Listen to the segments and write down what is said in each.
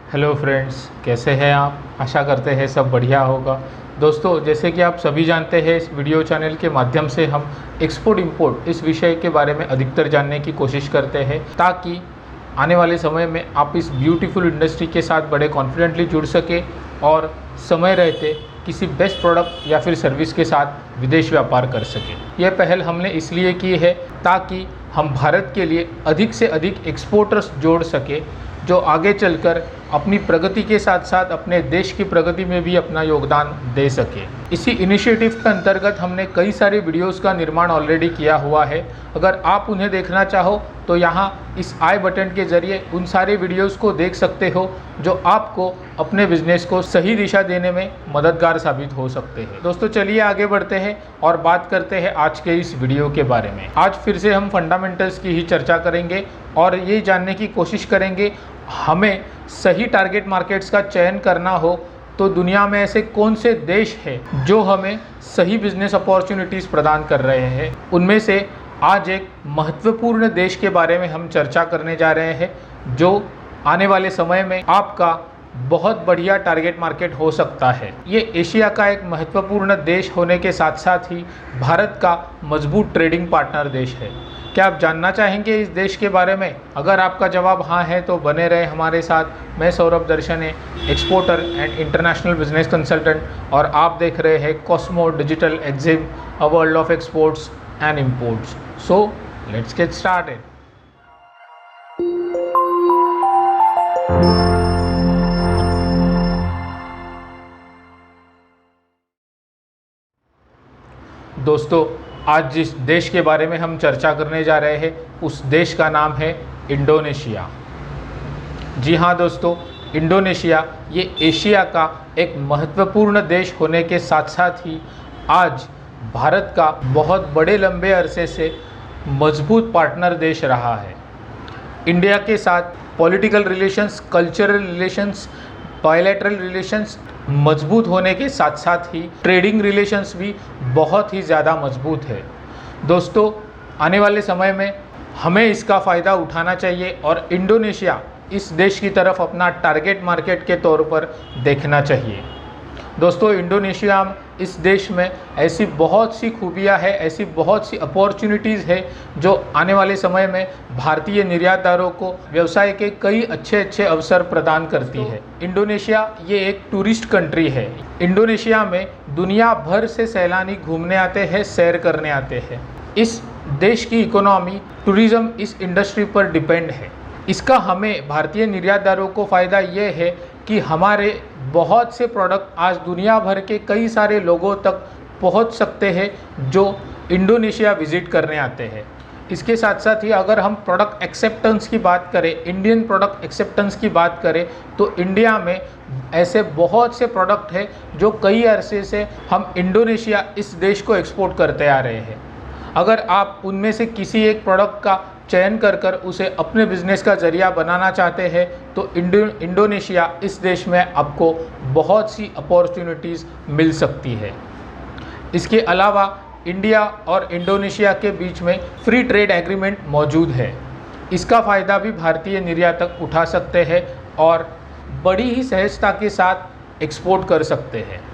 Hello friends, कैसे हैं आप। आशा करते हैं सब बढ़िया होगा। दोस्तों, जैसे कि आप सभी जानते हैं, इस वीडियो चैनल के माध्यम से हम एक्सपोर्ट इंपोर्ट इस विषय के बारे में अधिकतर जानने की कोशिश करते हैं, ताकि आने वाले समय में आप इस ब्यूटीफुल इंडस्ट्री के साथ बड़े कॉन्फिडेंटली जुड़ सके और समय रहते किसी बेस्ट प्रोडक्ट या फिर सर्विस के साथ विदेश व्यापार कर सके। यह पहल हमने इसलिए की है ताकि हम भारत के लिए अधिक से अधिक एक्सपोर्टर्स जोड़ सके, जो आगे चलकर अपनी प्रगति के साथ साथ अपने देश की प्रगति में भी अपना योगदान दे सके। इसी इनिशिएटिव के अंतर्गत हमने कई सारे वीडियोस का निर्माण ऑलरेडी किया हुआ है। अगर आप उन्हें देखना चाहो तो यहाँ इस आई बटन के ज़रिए उन सारे वीडियोस को देख सकते हो, जो आपको अपने बिजनेस को सही दिशा देने में मददगार साबित हो सकते हैं। दोस्तों, चलिए आगे बढ़ते हैं और बात करते हैं आज के इस वीडियो के बारे में। आज फिर से हम फंडामेंटल्स की ही चर्चा करेंगे और ये जानने की कोशिश करेंगे हमें सही टारगेट मार्केट्स का चयन करना हो तो दुनिया में ऐसे कौन से देश हैं जो हमें सही बिजनेस अपॉर्चुनिटीज़ प्रदान कर रहे हैं। उनमें से आज एक महत्वपूर्ण देश के बारे में हम चर्चा करने जा रहे हैं, जो आने वाले समय में आपका बहुत बढ़िया टारगेट मार्केट हो सकता है। ये एशिया का एक महत्वपूर्ण देश होने के साथ साथ ही भारत का मजबूत ट्रेडिंग पार्टनर देश है। क्या आप जानना चाहेंगे इस देश के बारे में? अगर आपका जवाब हाँ है तो बने रहे हमारे साथ। मैं सौरभ दर्शने, exporter and international business consultant, और आप देख रहे हैं Cosmo digital Exim, a world of exports and imports. So let's get started. दोस्तों, आज जिस देश के बारे में हम चर्चा करने जा रहे हैं उस देश का नाम है इंडोनेशिया। जी हाँ दोस्तों, इंडोनेशिया ये एशिया का एक महत्वपूर्ण देश होने के साथ साथ ही आज भारत का बहुत बड़े लंबे अरसे से मजबूत पार्टनर देश रहा है। इंडिया के साथ political relations, cultural relations, bilateral relations मजबूत होने के साथ साथ ही ट्रेडिंग रिलेशंस भी बहुत ही ज़्यादा मजबूत है। दोस्तों, आने वाले समय में हमें इसका फ़ायदा उठाना चाहिए और इंडोनेशिया इस देश की तरफ अपना टारगेट मार्केट के तौर पर देखना चाहिए। दोस्तों, इंडोनेशिया इस देश में ऐसी बहुत सी खूबियाँ हैं, ऐसी बहुत सी अपॉर्चुनिटीज़ है जो आने वाले समय में भारतीय निर्यातदारों को व्यवसाय के कई अच्छे अच्छे अवसर प्रदान करती है। इंडोनेशिया ये एक टूरिस्ट कंट्री है। इंडोनेशिया में दुनिया भर से सैलानी घूमने आते हैं, सैर करने आते हैं। इस देश की इकोनॉमी टूरिज़्म इस इंडस्ट्री पर डिपेंड है। इसका हमें भारतीय निर्यातदारों को फ़ायदा ये है कि हमारे बहुत से प्रोडक्ट आज दुनिया भर के कई सारे लोगों तक पहुंच सकते हैं जो इंडोनेशिया विज़िट करने आते हैं। इसके साथ साथ ही अगर हम प्रोडक्ट एक्सेप्टेंस की बात करें, इंडियन प्रोडक्ट एक्सेप्टेंस की बात करें, तो इंडिया में ऐसे बहुत से प्रोडक्ट हैं जो कई अरसे से हम इंडोनेशिया इस देश को एक्सपोर्ट करते आ रहे हैं। अगर आप उनमें से किसी एक प्रोडक्ट का चयन कर उसे अपने बिजनेस का जरिया बनाना चाहते हैं तो इंडोनेशिया इस देश में आपको बहुत सी अपॉर्चुनिटीज़ मिल सकती है। इसके अलावा इंडिया और इंडोनेशिया के बीच में फ्री ट्रेड एग्रीमेंट मौजूद है। इसका फ़ायदा भी भारतीय निर्यातक उठा सकते हैं और बड़ी ही सहजता के साथ एक्सपोर्ट कर सकते हैं।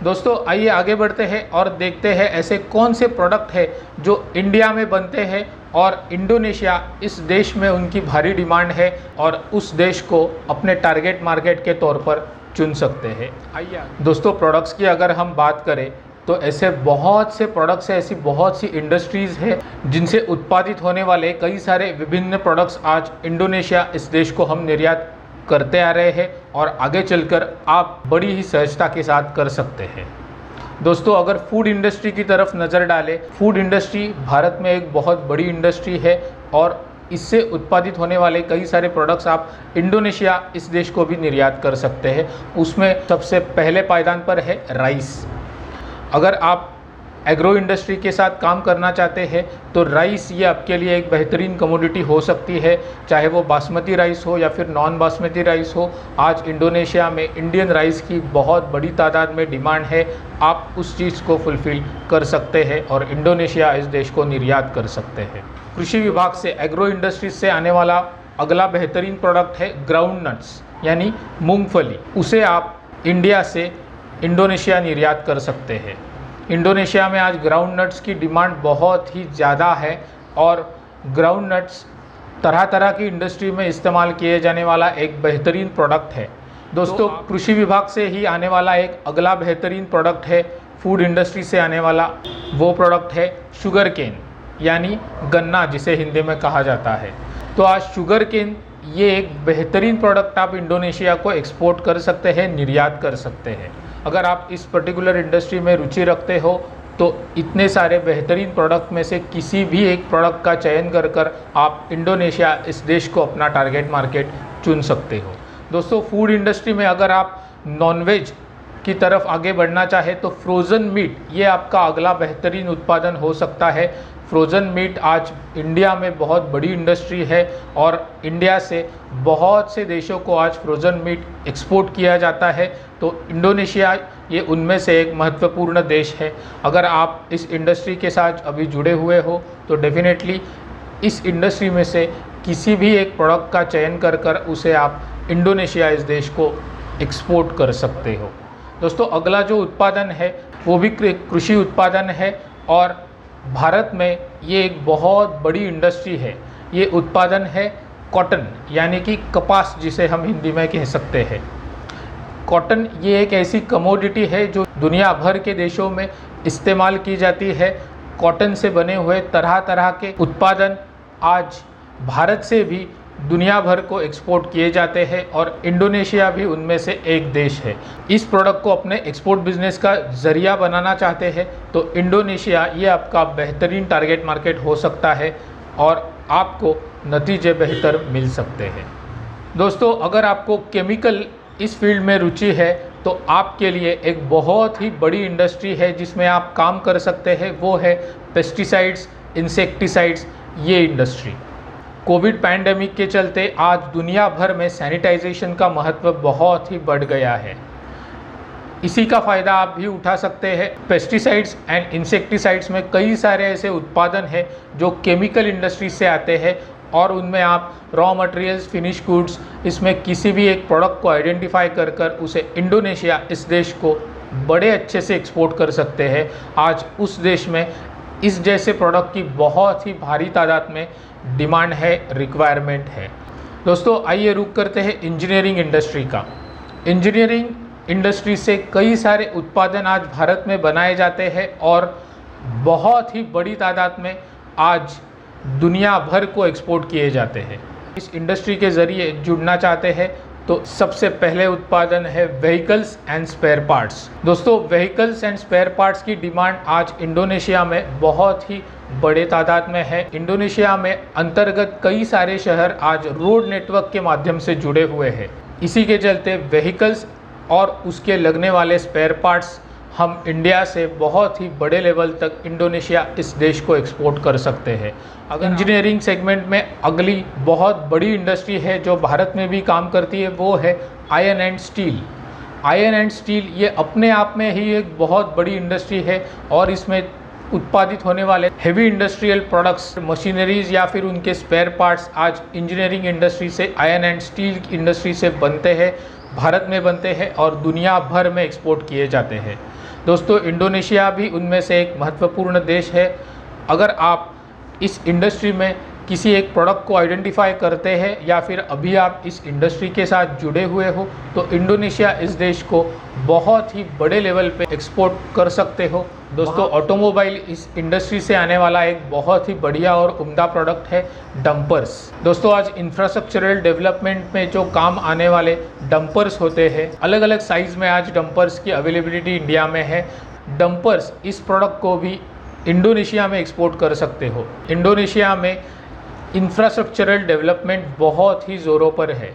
दोस्तों, आइए आगे बढ़ते हैं और देखते हैं ऐसे कौन से प्रोडक्ट हैं जो इंडिया में बनते हैं और इंडोनेशिया इस देश में उनकी भारी डिमांड है और उस देश को अपने टारगेट मार्केट के तौर पर चुन सकते हैं। आइए दोस्तों, प्रोडक्ट्स की अगर हम बात करें तो ऐसे बहुत से प्रोडक्ट्स हैं, ऐसी बहुत सी इंडस्ट्रीज़ हैं जिनसे उत्पादित होने वाले कई सारे विभिन्न प्रोडक्ट्स आज इंडोनेशिया इस देश को हम निर्यात करते आ रहे हैं और आगे चलकर आप बड़ी ही सहजता के साथ कर सकते हैं। दोस्तों, अगर फूड इंडस्ट्री की तरफ नज़र डालें, फूड इंडस्ट्री भारत में एक बहुत बड़ी इंडस्ट्री है और इससे उत्पादित होने वाले कई सारे प्रोडक्ट्स आप इंडोनेशिया इस देश को भी निर्यात कर सकते हैं। उसमें सबसे पहले पायदान पर है राइस। अगर आप एग्रो इंडस्ट्री के साथ काम करना चाहते हैं तो राइस ये आपके लिए एक बेहतरीन कमोडिटी हो सकती है, चाहे वो बासमती राइस हो या फिर नॉन बासमती राइस हो। आज इंडोनेशिया में इंडियन राइस की बहुत बड़ी तादाद में डिमांड है। आप उस चीज़ को फुलफ़िल कर सकते हैं और इंडोनेशिया इस देश को निर्यात कर सकते हैं। कृषि विभाग से, एग्रो इंडस्ट्रीज से आने वाला अगला बेहतरीन प्रोडक्ट है ग्राउंड नट्स। यानी मूंगफली, उसे आप इंडिया से इंडोनेशिया निर्यात कर सकते हैं। इंडोनेशिया में आज ग्राउंड नट्स की डिमांड बहुत ही ज़्यादा है और ग्राउंड नट्स तरह तरह की इंडस्ट्री में इस्तेमाल किए जाने वाला एक बेहतरीन प्रोडक्ट है। दोस्तों, कृषि विभाग से ही आने वाला एक अगला बेहतरीन प्रोडक्ट है, फूड इंडस्ट्री से आने वाला वो प्रोडक्ट है शुगर केन, यानी गन्ना जिसे हिंदी में कहा जाता है। तो आज शुगर केन ये एक बेहतरीन प्रोडक्ट आप इंडोनेशिया को एक्सपोर्ट कर सकते हैं, निर्यात कर सकते हैं। अगर आप इस पर्टिकुलर इंडस्ट्री में रुचि रखते हो तो इतने सारे बेहतरीन प्रोडक्ट में से किसी भी एक प्रोडक्ट का चयन कर आप इंडोनेशिया इस देश को अपना टारगेट मार्केट चुन सकते हो। दोस्तों, फूड इंडस्ट्री में अगर आप नॉनवेज की तरफ आगे बढ़ना चाहे तो फ्रोज़न मीट ये आपका अगला बेहतरीन उत्पादन हो सकता है। फ्रोज़न मीट आज इंडिया में बहुत बड़ी इंडस्ट्री है और इंडिया से बहुत से देशों को आज फ्रोज़न मीट एक्सपोर्ट किया जाता है। तो इंडोनेशिया ये उनमें से एक महत्वपूर्ण देश है। अगर आप इस इंडस्ट्री के साथ अभी जुड़े हुए हो तो डेफिनेटली इस इंडस्ट्री में से किसी भी एक प्रोडक्ट का चयन कर उसे आप इंडोनेशिया इस देश को एक्सपोर्ट कर सकते हो। दोस्तों, अगला जो उत्पादन है वो भी कृषि उत्पादन है और भारत में ये एक बहुत बड़ी इंडस्ट्री है। ये उत्पादन है कॉटन, यानी कि कपास जिसे हम हिंदी में कह सकते हैं। कॉटन ये एक ऐसी कमोडिटी है जो दुनिया भर के देशों में इस्तेमाल की जाती है। कॉटन से बने हुए तरह तरह के उत्पादन आज भारत से भी दुनिया भर को एक्सपोर्ट किए जाते हैं और इंडोनेशिया भी उनमें से एक देश है। इस प्रोडक्ट को अपने एक्सपोर्ट बिजनेस का ज़रिया बनाना चाहते हैं तो इंडोनेशिया ये आपका बेहतरीन टारगेट मार्केट हो सकता है और आपको नतीजे बेहतर मिल सकते हैं। दोस्तों, अगर आपको केमिकल इस फील्ड में रुचि है तो आपके लिए एक बहुत ही बड़ी इंडस्ट्री है जिसमें आप काम कर सकते हैं, वो है पेस्टिसाइड्स, इंसेक्टिसाइड्स ये इंडस्ट्री। कोविड पैंडेमिक के चलते आज दुनिया भर में सैनिटाइजेशन का महत्व बहुत ही बढ़ गया है। इसी का फ़ायदा आप भी उठा सकते हैं। पेस्टिसाइड्स एंड इंसेक्टिसाइड्स में कई सारे ऐसे उत्पादन हैं जो केमिकल इंडस्ट्री से आते हैं और उनमें आप रॉ मटेरियल्स, फिनिश गुड्स, इसमें किसी भी एक प्रोडक्ट को आइडेंटिफाई कर उसे इंडोनेशिया इस देश को बड़े अच्छे से एक्सपोर्ट कर सकते हैं। आज उस देश में इस जैसे प्रोडक्ट की बहुत ही भारी तादाद में डिमांड है, रिक्वायरमेंट है। दोस्तों, आइए रुक करते हैं इंजीनियरिंग इंडस्ट्री का। इंजीनियरिंग इंडस्ट्री से कई सारे उत्पादन आज भारत में बनाए जाते हैं और बहुत ही बड़ी तादाद में आज दुनिया भर को एक्सपोर्ट किए जाते हैं। इस इंडस्ट्री के ज़रिए जुड़ना चाहते हैं तो सबसे पहले उत्पादन है व्हीकल्स एंड स्पेयर पार्ट्स। दोस्तों, व्हीकल्स एंड स्पेयर पार्ट्स की डिमांड आज इंडोनेशिया में बहुत ही बड़े तादाद में है। इंडोनेशिया में अंतर्गत कई सारे शहर आज रोड नेटवर्क के माध्यम से जुड़े हुए हैं। इसी के चलते व्हीकल्स और उसके लगने वाले स्पेयर पार्ट्स हम इंडिया से बहुत ही बड़े लेवल तक इंडोनेशिया इस देश को एक्सपोर्ट कर सकते हैं। अगर इंजीनियरिंग सेगमेंट में अगली बहुत बड़ी इंडस्ट्री है जो भारत में भी काम करती है वो है iron and steel. Iron and steel ये अपने आप में ही एक बहुत बड़ी इंडस्ट्री है और इसमें उत्पादित होने वाले हेवी इंडस्ट्रियल प्रोडक्ट्स, मशीनरीज या फिर उनके स्पेयर पार्ट्स आज इंजीनियरिंग इंडस्ट्री से, आयरन एंड स्टील इंडस्ट्री से बनते हैं, भारत में बनते हैं और दुनिया भर में एक्सपोर्ट किए जाते हैं। दोस्तों, इंडोनेशिया भी उनमें से एक महत्वपूर्ण देश है। अगर आप इस इंडस्ट्री में किसी एक प्रोडक्ट को आइडेंटिफाई करते हैं या फिर अभी आप इस इंडस्ट्री के साथ जुड़े हुए हो तो इंडोनेशिया इस देश को बहुत ही बड़े लेवल पे एक्सपोर्ट कर सकते हो। दोस्तों, ऑटोमोबाइल इस इंडस्ट्री से आने वाला एक बहुत ही बढ़िया और उम्दा प्रोडक्ट है डंपर्स। दोस्तों, आज इंफ्रास्ट्रक्चरल डेवलपमेंट में जो काम आने वाले डंपर्स होते हैं, अलग अलग साइज़ में आज डंपर्स की अवेलेबिलिटी इंडिया में है। डंपर्स इस प्रोडक्ट को भी इंडोनेशिया में एक्सपोर्ट कर सकते हो। इंडोनेशिया में इंफ्रास्ट्रक्चरल डेवलपमेंट बहुत ही ज़ोरों पर है,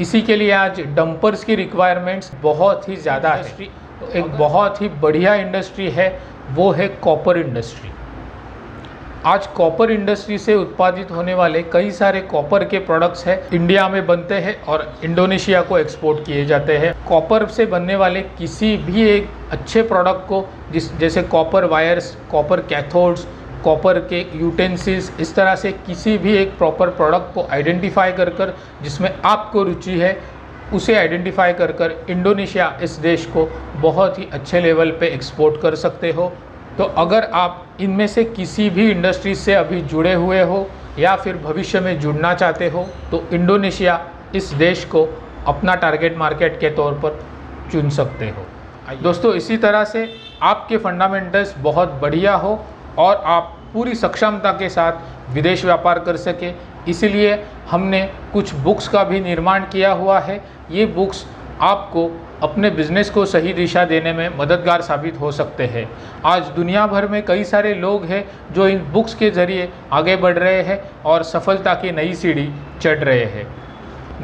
इसी के लिए आज डंपर्स की रिक्वायरमेंट्स बहुत ही ज़्यादा है। एक बहुत ही बढ़िया इंडस्ट्री है वो है कॉपर इंडस्ट्री। आज कॉपर इंडस्ट्री से उत्पादित होने वाले कई सारे कॉपर के प्रोडक्ट्स हैं इंडिया में बनते हैं और इंडोनेशिया को एक्सपोर्ट किए जाते हैं। कॉपर से बनने वाले किसी भी एक अच्छे प्रोडक्ट को जैसे copper wires, copper cathodes, copper के यूटेंसिल्स, इस तरह से किसी भी एक प्रॉपर प्रोडक्ट को आइडेंटिफाई कर जिसमें आपको रुचि है उसे आइडेंटिफाई कर इंडोनेशिया इस देश को बहुत ही अच्छे लेवल पे एक्सपोर्ट कर सकते हो। तो अगर आप इनमें से किसी भी इंडस्ट्री से अभी जुड़े हुए हो या फिर भविष्य में जुड़ना चाहते हो तो इंडोनेशिया इस देश को अपना टारगेट मार्केट के तौर पर चुन सकते हो। दोस्तों, इसी तरह से आपके फंडामेंटल्स बहुत बढ़िया हो और आप पूरी सक्षमता के साथ विदेश व्यापार कर सके, इसीलिए हमने कुछ बुक्स का भी निर्माण किया हुआ है। ये बुक्स आपको अपने बिजनेस को सही दिशा देने में मददगार साबित हो सकते हैं। आज दुनिया भर में कई सारे लोग हैं जो इन बुक्स के ज़रिए आगे बढ़ रहे हैं और सफलता की नई सीढ़ी चढ़ रहे हैं।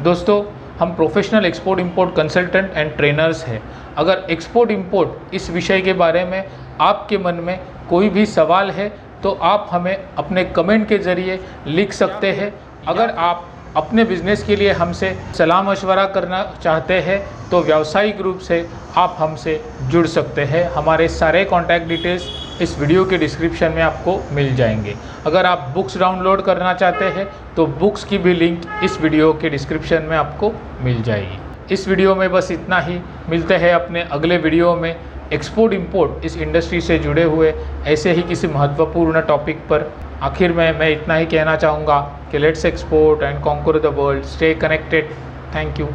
दोस्तों, हम professional export import consultant and trainers हैं। अगर एक्सपोर्ट इंपोर्ट इस विषय के बारे में आपके मन में कोई भी सवाल है तो आप हमें अपने कमेंट के ज़रिए लिख सकते हैं। अगर आप अपने बिजनेस के लिए हमसे सलाह मशवरा करना चाहते हैं तो व्यावसायिक रूप से आप हमसे जुड़ सकते हैं। हमारे सारे कॉन्टैक्ट डिटेल्स इस वीडियो के डिस्क्रिप्शन में आपको मिल जाएंगे। अगर आप बुक्स डाउनलोड करना चाहते हैं तो बुक्स की भी लिंक इस वीडियो के डिस्क्रिप्शन में आपको मिल जाएगी। इस वीडियो में बस इतना ही। मिलते हैं अपने अगले वीडियो में एक्सपोर्ट इंपोर्ट इस इंडस्ट्री से जुड़े हुए ऐसे ही किसी महत्वपूर्ण टॉपिक पर। आखिर में मैं इतना ही कहना चाहूँगा कि let's export and conquer the world, stay connected. Thank you.